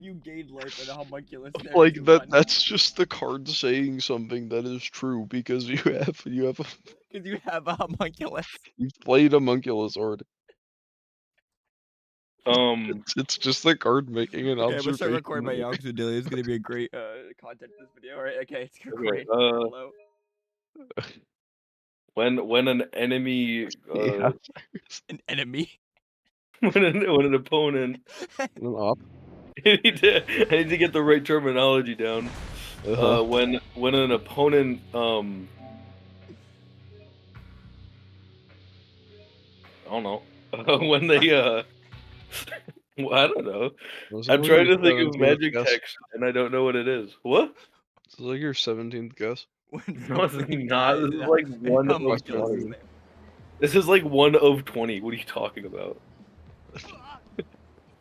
You gained life and a homunculus there. Like you that won. that's just the card saying something that is true because you have Because you have a homunculus. you've played homunculus already. Um, It's just the card making an Okay, I'm gonna start recording my observation. Yakuza daily. It's gonna be a great content for this video. Alright, okay, it's recording. okay, Hello. when an enemy, Yeah. An enemy. when an opponent, An op. I need to get the right terminology down. Uh-huh. When an opponent, I don't know, when they, well, I don't know. Was it I'm like trying your to think of 17th magic guess? text, and I don't know what it is. What? It's like your 17th guess. When No, it's somebody not. dies This is and like a one of homunculus is 20. there. This is like 1 of 20. What are you talking about?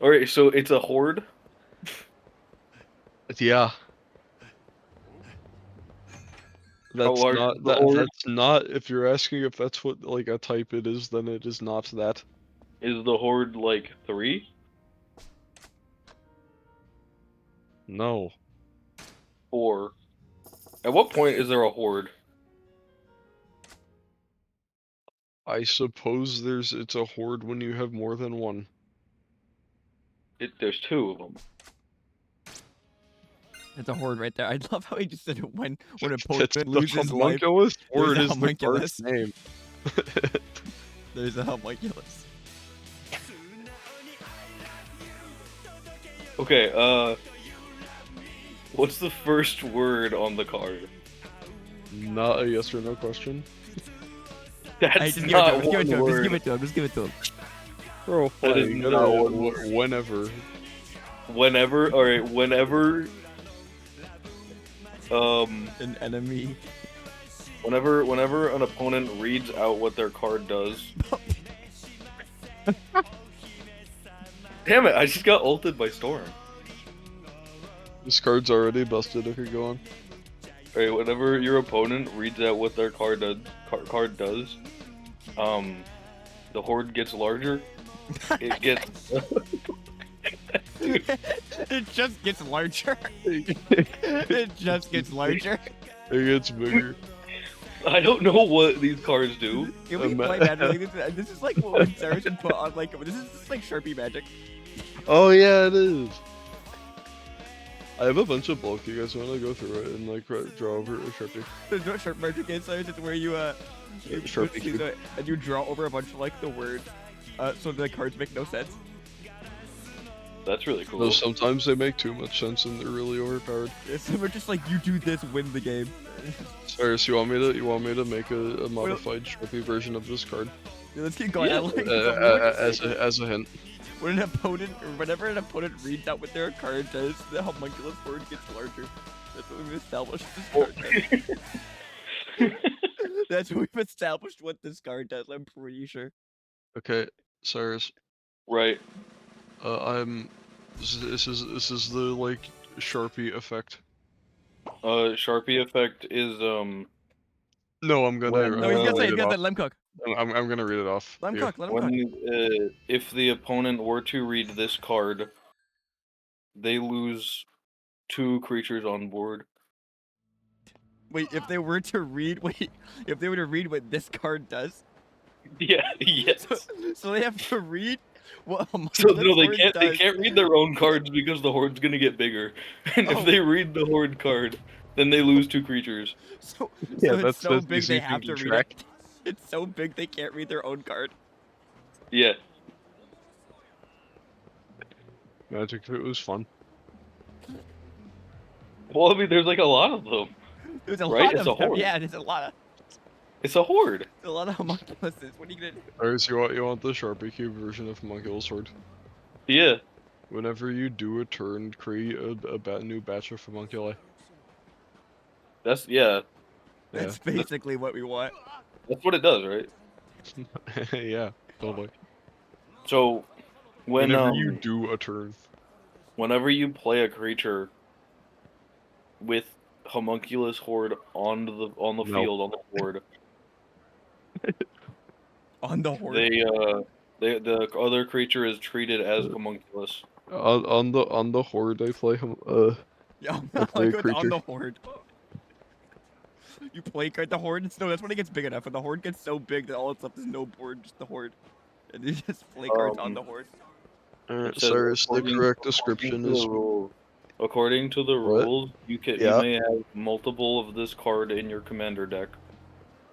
Alright, so it's a horde? Yeah. How That's large not is the horde? that's not if you're asking if that's what like a type it is, then it is not that. Is the horde like 3? No. 4? At what point is there a horde? I suppose it's a horde when you have more than one. There's 2 of them. It's a horde right there. I love how he just said it when an That's opponent the loses life. homunculus There's word a is the card's homunculus. name. There's a homunculus. Okay, what's the first word on the card? Not a yes or no question. That's Just not give it to him. one Just give word. it to him. Just give it to him. Bro, That is you not gotta one word. whenever. Whenever, alright, whenever, An enemy. whenever an opponent reads out what their card does. Damn it, I just got ulted by Storm. This card's already busted. Okay, go on. Alright, whenever your opponent reads out what their card does, the horde gets larger. It gets It just gets larger. It just gets larger. It gets bigger. I don't know what these cards do. Can we play manually? This is like what Sarah should put on like this is just like Sharpie magic. Oh yeah, it is. I have a bunch of bulk. You guys want to go through it and like draw over a Sharpie? There's no sharp magic is, Sarah. It's where you Sharpie cube. and you draw over a bunch of like the words, so the cards make no sense. That's really cool. Though sometimes they make too much sense and they're really overpowered. So we're just like you do this, win the game. Cyrus, you want me to make a modified Sharpie version of this card Yeah, let's keep going. Yeah, I like this. as a hint? When an opponent, or whenever an opponent reads out what their card does, the homunculus word gets larger. That's what we've established this card does. That's what we've established what this card does. I'm pretty sure. Okay, Cyrus. Right. This is the like Sharpie effect. Sharpie effect is No, I'm gonna. When, No, he's gonna say, read he's it gonna off. say, let him cook. I'm gonna read it off. Let him Here. cook, let him cook. when if the opponent were to read this card, they lose 2 creatures on board. Wait, if they were to read, if they were to read what this card does, Yeah, yes. so they have to read what So homunculus no, they word can't. They does. can't read their own cards because the horde's gonna get bigger. And Oh. if they read the horde card, then they lose 2 creatures. So Yeah, it's that's so big easy they thing have to to read track. it. It's so big they can't read their own card. Yeah. Magic it was fun. Well, I mean, there's like a lot of them. There's a Right? lot It's of a them. horde. Yeah, there's a lot It's a horde. of homunculuses. What are you gonna do? Cyrus, you want the Sharpie cube version of Homunculus Sword? Yeah. Whenever you do a turn, create a new batch of homunculi. That's yeah. That's basically what we want. That's what it does, right? Yeah, totally. So when Whenever you do a turn. whenever you play a creature with homunculus horde on the No. field on the board, On the horde. the other creature is treated as homunculus. On the horde, I play Yeah, I play a like on creature. the horde. You play card the horde. No, that's when it gets big enough. When the horde gets so big that all it's left is no board, just the horde. And you just play cards on the horde. Alright, It says Cyrus, the correct description is according to the what? rules, you Yeah. may have multiple of this card in your commander deck.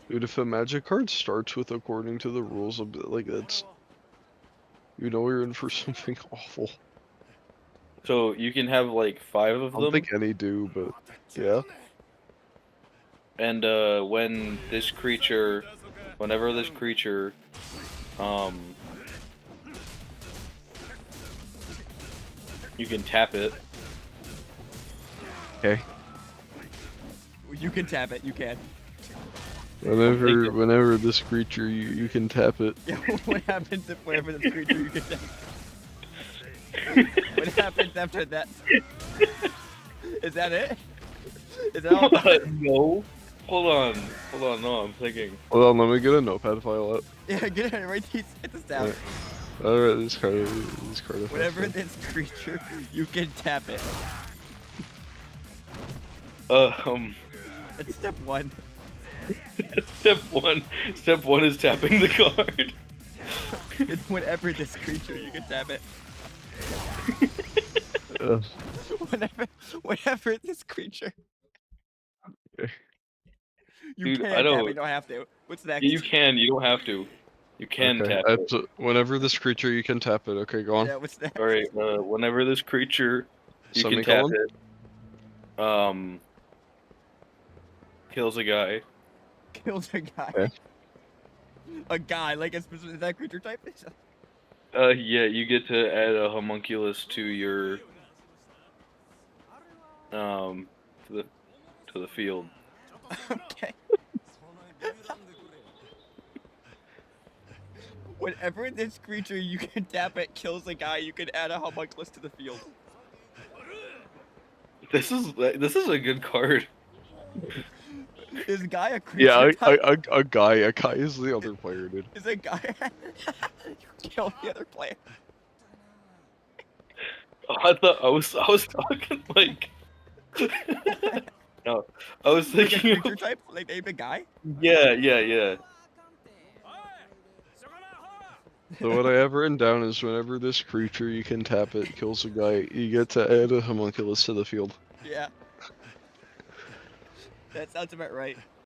Dude, if a magic card starts with according to the rules of like that's, you know you're in for something awful. So you can have like 5 of I don't them, think any do, but yeah. and whenever this creature, you can tap it. Okay. You can tap it. You can. Whenever this creature you can tap it. Yeah, what happens if whenever this creature you can tap? What happens after that? Is that it? Is that all? No. Hold on. No, I'm thinking. Hold on, let me get a notepad file up. Yeah, get it. Write these. Get this down. Alright, this card. Whenever this creature, you can tap it. That's step 1. Step one is tapping the card. It's whenever this creature, you can tap it. Whenever this creature. Okay. You Dude, can I don't. tap it. You don't have to. What's next? You can. You don't have to. You can tap it. Whenever this creature you can tap it. Okay, go on. Yeah, what's next? All right. Whenever this creature you can tap Semicolon? it. Kills a guy. Kills a guy. Okay. A guy, like a specific, is that creature type? Yeah, you get to add a homunculus to your to the field. Okay. Whenever this creature you can tap it kills a guy, you can add a homunculus to the field. This is a good card. Is guy a creature Yeah, type? a guy is the other player, dude. Is a guy you kill the other player? Oh, I thought I was talking like no, I was Like a thinking creature type? Like named a guy? yeah. So what I have written down is whenever this creature you can tap it kills a guy, you get to add a homunculus to the field. Yeah. That sounds about right.